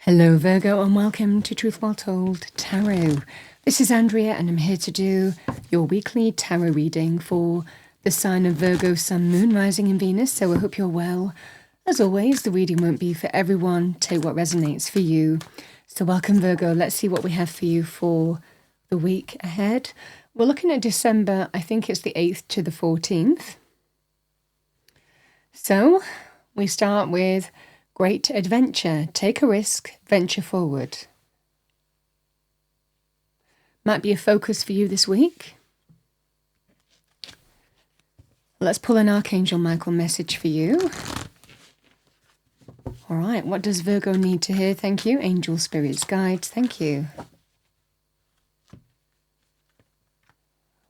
Hello Virgo and welcome to Truth Well Told Tarot. This is Andrea and I'm here to do your weekly tarot reading for the sign of Virgo, Sun, Moon, Rising and Venus. So I hope you're well. As always, the reading won't be for everyone. Take what resonates for you. So welcome Virgo. Let's see what we have for you for the week ahead. We're looking at December. I think it's the 8th to the 14th. So we start with great adventure. Take a risk, venture forward. Might be a focus for you this week. Let's pull an Archangel Michael message for you. All right, what does Virgo need to hear? Thank you. Angel, spirits, guides, thank you.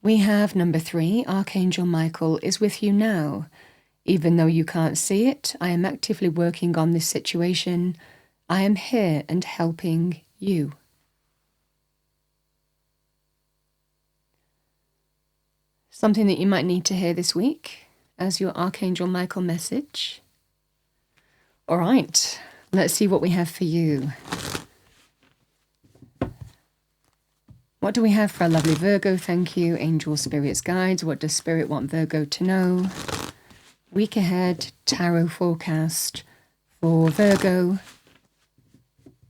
We have number 3, Archangel Michael is with you now. Even though you can't see it, I am actively working on this situation. I am here and helping you. Something that you might need to hear this week as your Archangel Michael message. All right, let's see what we have for you. What do we have for our lovely Virgo? Thank you. Angel, spirits, guides. What does Spirit want Virgo to know? Week ahead, tarot forecast for Virgo.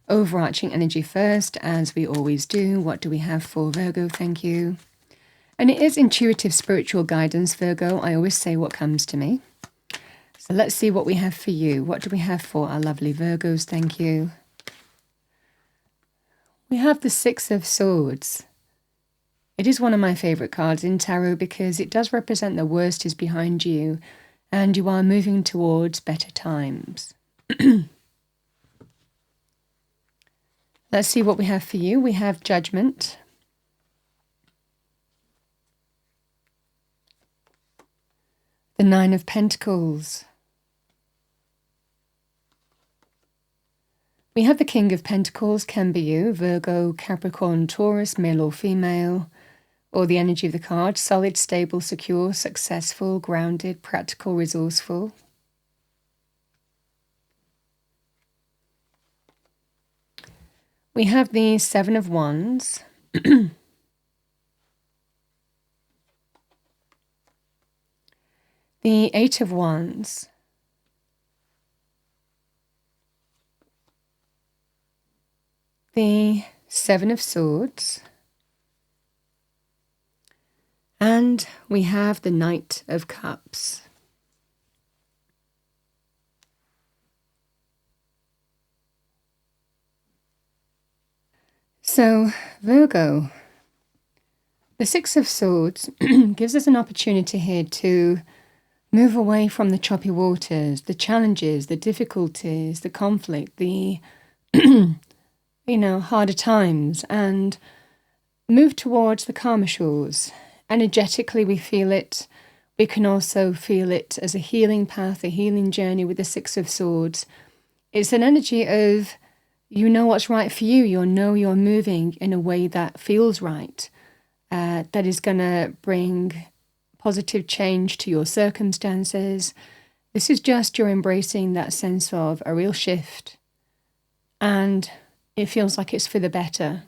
Overarching energy first, as we always do. What do we have for Virgo? Thank you. And it is intuitive spiritual guidance, Virgo. I always say what comes to me. So let's see what we have for you. What do we have for our lovely Virgos? Thank you. We have the 6 of Swords. It is one of my favorite cards in tarot because it does represent the worst is behind you. And you are moving towards better times. Let's see what we have for you. We have Judgment. The 9 of Pentacles. We have the King of Pentacles, can be you, Virgo, Capricorn, Taurus, male or female. Or the energy of the card, solid, stable, secure, successful, grounded, practical, resourceful. We have the 7 of Wands. The 8 of Wands. The 7 of Swords. And we have the Knight of Cups. So, Virgo, the 6 of Swords gives us an opportunity here to move away from the choppy waters, the challenges, the difficulties, the conflict, the, harder times, and move towards the calmer shores. Energetically, we feel it. We can also feel it as a healing path, a healing journey with the 6 of Swords. It's an energy of, you know what's right for you. You know you're moving in a way that feels right, that is going to bring positive change to your circumstances. This is just you're embracing that sense of a real shift, and it feels like it's for the better.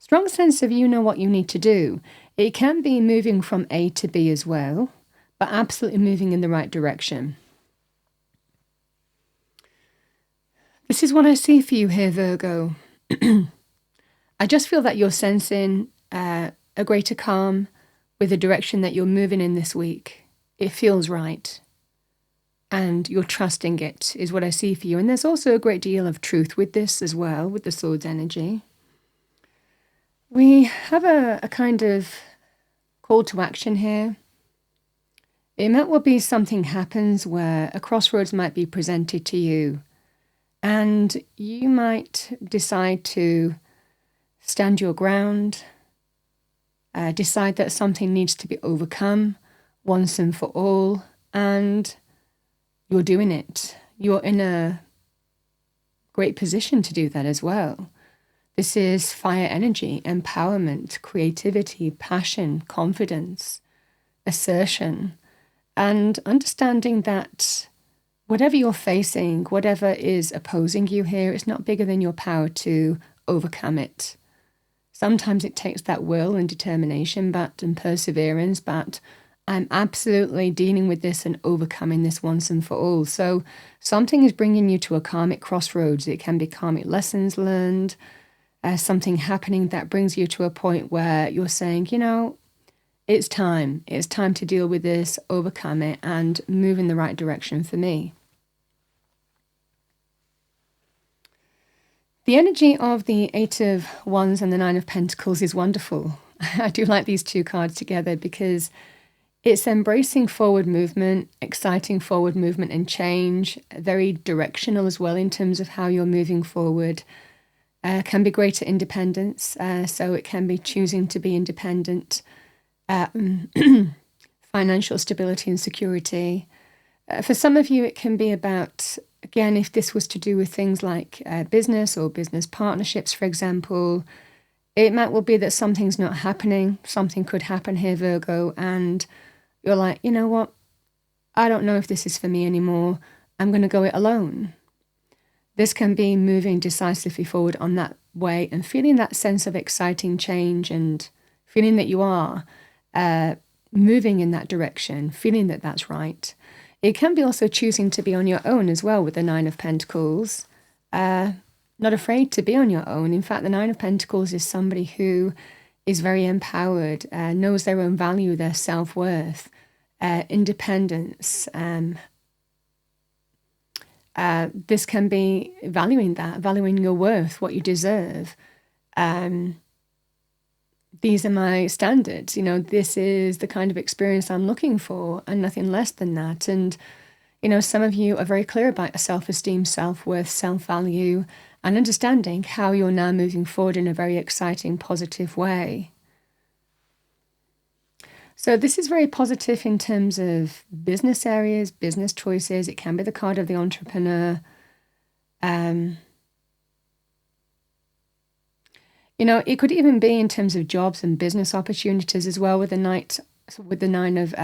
Strong sense of you know what you need to do. It can be moving from A to B as well, but absolutely moving in the right direction. This is what I see for you here, Virgo. I just feel that you're sensing a greater calm with the direction that you're moving in this week. It feels right. And you're trusting it is what I see for you. And there's also a great deal of truth with this as well, with the Swords energy. We have a kind of call to action here. It might well be something happens where a crossroads might be presented to you, and you might decide to stand your ground, decide that something needs to be overcome once and for all, and you're doing it. You're in a great position to do that as well. This is fire energy, empowerment, creativity, passion, confidence, assertion, and understanding that whatever you're facing, whatever is opposing you here, it's not bigger than your power to overcome it. Sometimes it takes that will and determination and perseverance, but I'm absolutely dealing with this and overcoming this once and for all. So something is bringing you to a karmic crossroads. It can be karmic lessons learned, something happening that brings you to a point where you're saying, it's time. It's time to deal with this, overcome it, and move in the right direction for me. The energy of the Eight of Wands and the Nine of Pentacles is wonderful. I do like these two cards together because it's embracing forward movement, exciting forward movement and change, very directional as well in terms of how you're moving forward. Can be greater independence, so it can be choosing to be independent, financial stability and security. For some of you, it can be about, again, if this was to do with things like business or business partnerships, for example, it might well be that something's not happening. Something could happen here, Virgo, and you're like, you know what? I don't know if this is for me anymore. I'm going to go it alone. This can be moving decisively forward on that way and feeling that sense of exciting change and feeling that you are moving in that direction, feeling that that's right. It can be also choosing to be on your own as well with the Nine of Pentacles. Not afraid to be on your own. In fact, the Nine of Pentacles is somebody who is very empowered, knows their own value, their self-worth, independence. This can be valuing that, valuing your worth, what you deserve. These are my standards. This is the kind of experience I'm looking for and nothing less than that. And, some of you are very clear about your self-esteem, self-worth, self-value, and understanding how you're now moving forward in a very exciting, positive way. So this is very positive in terms of business areas, business choices. It can be the card of the entrepreneur. It could even be in terms of jobs and business opportunities as well with the Nine of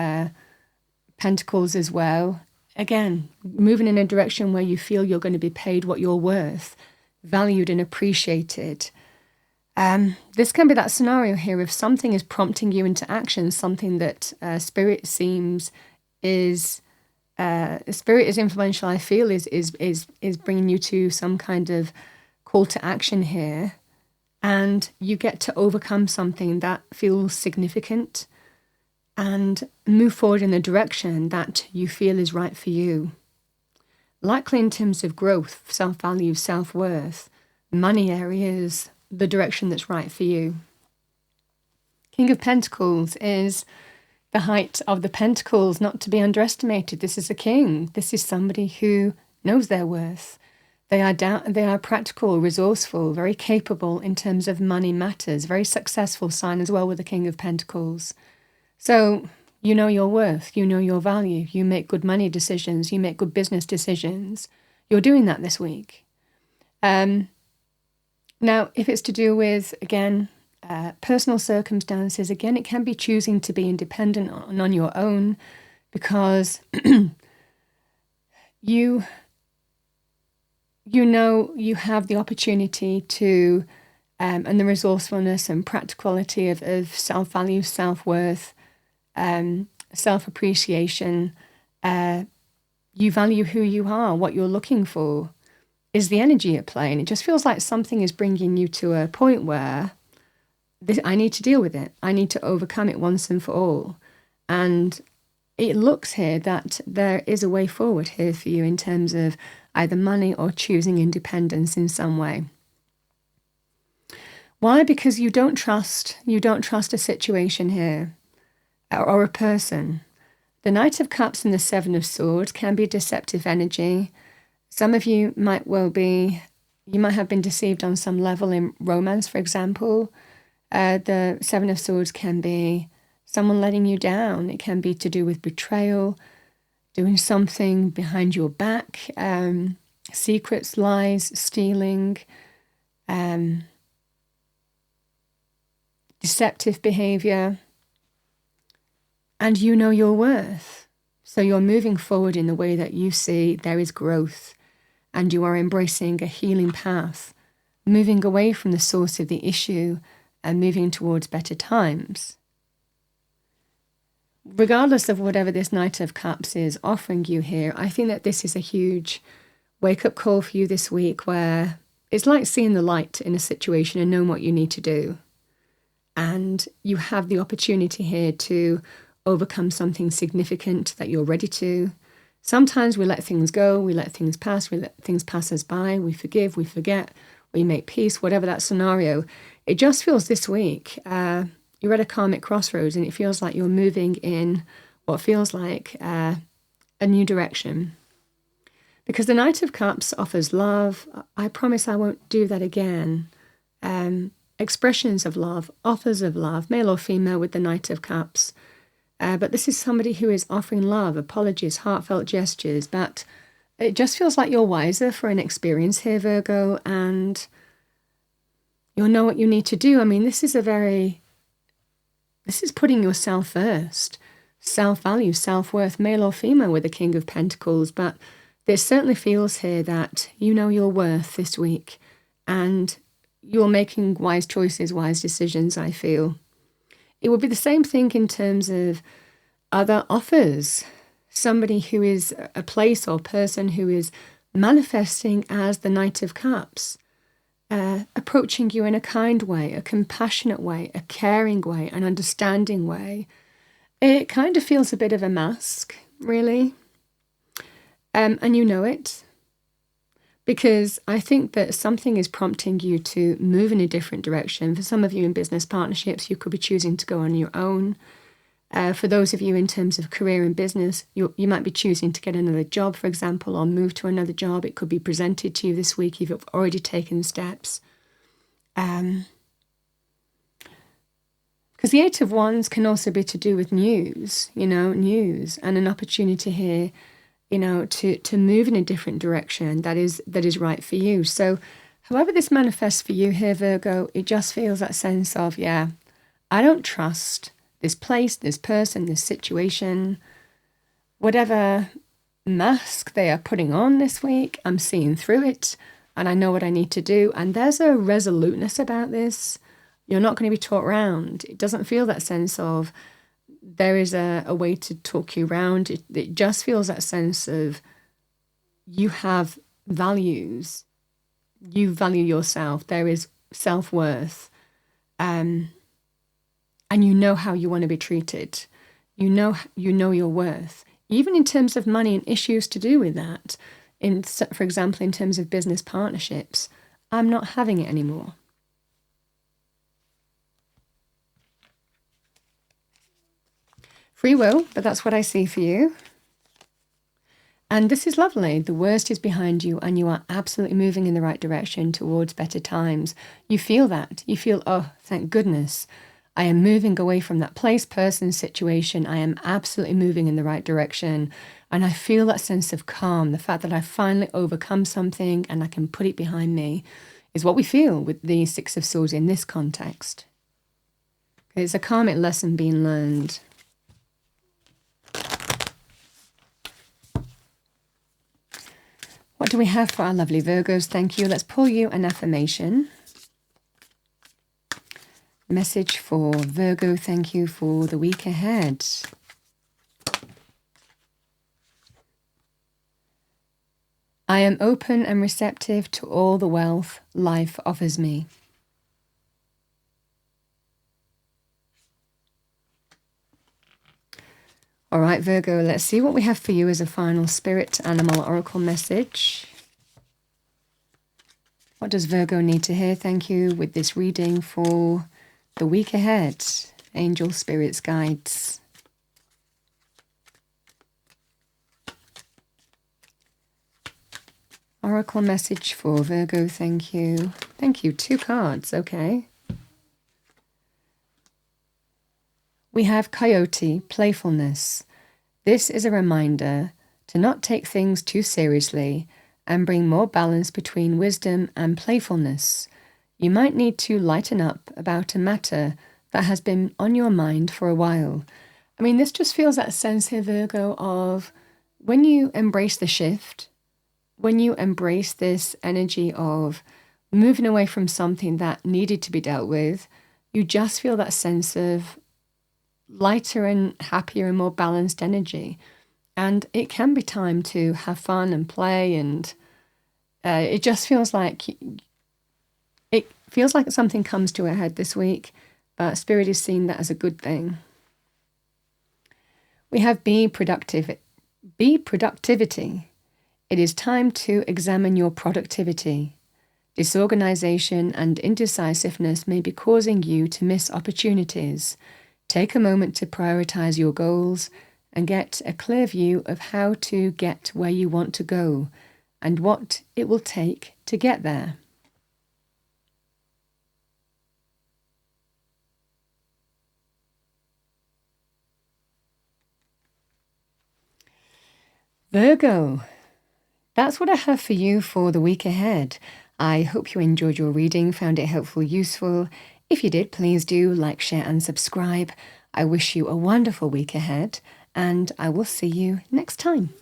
Pentacles as well. Again, moving in a direction where you feel you're going to be paid what you're worth, valued and appreciated. This can be that scenario here if something is prompting you into action, something that Spirit seems is Spirit is influential. I feel is bringing you to some kind of call to action here, and you get to overcome something that feels significant and move forward in the direction that you feel is right for you. Likely in terms of growth, self-value, self-worth, money areas, the direction that's right for you. King of Pentacles is the height of the Pentacles, not to be underestimated. This is a king. This is somebody who knows their worth. They are practical, resourceful, very capable in terms of money matters, very successful sign as well with the King of Pentacles. So you know your worth, you know your value, you make good money decisions, you make good business decisions. You're doing that this week. Now, if it's to do with, again, personal circumstances, again, it can be choosing to be independent on your own because you know you have the opportunity to, and the resourcefulness and practicality of self-value, self-worth, self-appreciation. You value who you are, what you're looking for is the energy at play. And it just feels like something is bringing you to a point where I need to deal with it. I need to overcome it once and for all. And it looks here that there is a way forward here for you in terms of either money or choosing independence in some way. Why? Because you don't trust a situation here or a person. The Knight of Cups and the Seven of Swords can be deceptive energy. Some of you might have been deceived on some level in romance, for example. The Seven of Swords can be someone letting you down. It can be to do with betrayal, doing something behind your back, secrets, lies, stealing, deceptive behavior. And you know your worth. So you're moving forward in the way that you see there is growth, and you are embracing a healing path, moving away from the source of the issue and moving towards better times. Regardless of whatever this Knight of Cups is offering you here, I think that this is a huge wake-up call for you this week, where it's like seeing the light in a situation and knowing what you need to do. And you have the opportunity here to overcome something significant that you're ready to. Sometimes we let things go, we let things pass, we let things pass us by, we forgive, we forget, we make peace, whatever that scenario. It just feels this week, you're at a karmic crossroads, and it feels like you're moving in what feels like a new direction. Because the Knight of Cups offers love. I promise I won't do that again. Expressions of love, offers of love, male or female with the Knight of Cups. But this is somebody who is offering love, apologies, heartfelt gestures. But it just feels like you're wiser for an experience here, Virgo, and you'll know what you need to do. I mean, this is putting yourself first. Self-value, self-worth, male or female with the King of Pentacles. But there certainly feels here that you know your worth this week, and you're making wise choices, wise decisions, I feel. It would be the same thing in terms of other offers. Somebody who is a place or person who is manifesting as the Knight of Cups, approaching you in a kind way, a compassionate way, a caring way, an understanding way. It kind of feels a bit of a mask, really. And you know it, because I think that something is prompting you to move in a different direction. For some of you in business partnerships, you could be choosing to go on your own. For those of you in terms of career and business, you might be choosing to get another job, for example, or move to another job. It could be presented to you this week if you've already taken steps. Because the Eight of Wands can also be to do with news, news, and an opportunity here, to move in a different direction that is right for you. So however this manifests for you here, Virgo, it just feels that sense of, I don't trust this place, this person, this situation, whatever mask they are putting on this week, I'm seeing through it, and I know what I need to do. And there's a resoluteness about this. You're not going to be talked around. It doesn't feel that sense of there is a way to talk you around. It just feels that sense of you have values. You value yourself. There is self-worth. And you know how you want to be treated. You know your worth. Even in terms of money and issues to do with that. For example, in terms of business partnerships, I'm not having it anymore. Free will, but that's what I see for you. And this is lovely. The worst is behind you, and you are absolutely moving in the right direction towards better times. You feel that. You feel, oh, thank goodness. I am moving away from that place, person, situation. I am absolutely moving in the right direction. And I feel that sense of calm. The fact that I finally overcome something and I can put it behind me is what we feel with the Six of Swords in this context. It's a karmic lesson being learned. What do we have for our lovely Virgos? Thank you. Let's pull you an affirmation. Message for Virgo, thank you, for the week ahead. I am open and receptive to all the wealth life offers me. All right, Virgo, let's see what we have for you as a final spirit animal oracle message. What does Virgo need to hear? Thank you with this reading for the week ahead. Angel, spirits, guides. Oracle message for Virgo, thank you. Thank you, 2 cards, okay. We have Coyote, playfulness. This is a reminder to not take things too seriously and bring more balance between wisdom and playfulness. You might need to lighten up about a matter that has been on your mind for a while. I mean, this just feels that sense here, Virgo, of when you embrace the shift, when you embrace this energy of moving away from something that needed to be dealt with, you just feel that sense of lighter and happier and more balanced energy. And it can be time to have fun and play, and it just feels like something comes to a head this week, but Spirit is seeing that as a good thing. We have be productive. Be productivity. It is time to examine your productivity. Disorganization and indecisiveness may be causing you to miss opportunities. Take a moment to prioritize your goals and get a clear view of how to get where you want to go and what it will take to get there. Virgo, that's what I have for you for the week ahead. I hope you enjoyed your reading, found it helpful, useful. If you did, please do like, share and subscribe. I wish you a wonderful week ahead, and I will see you next time.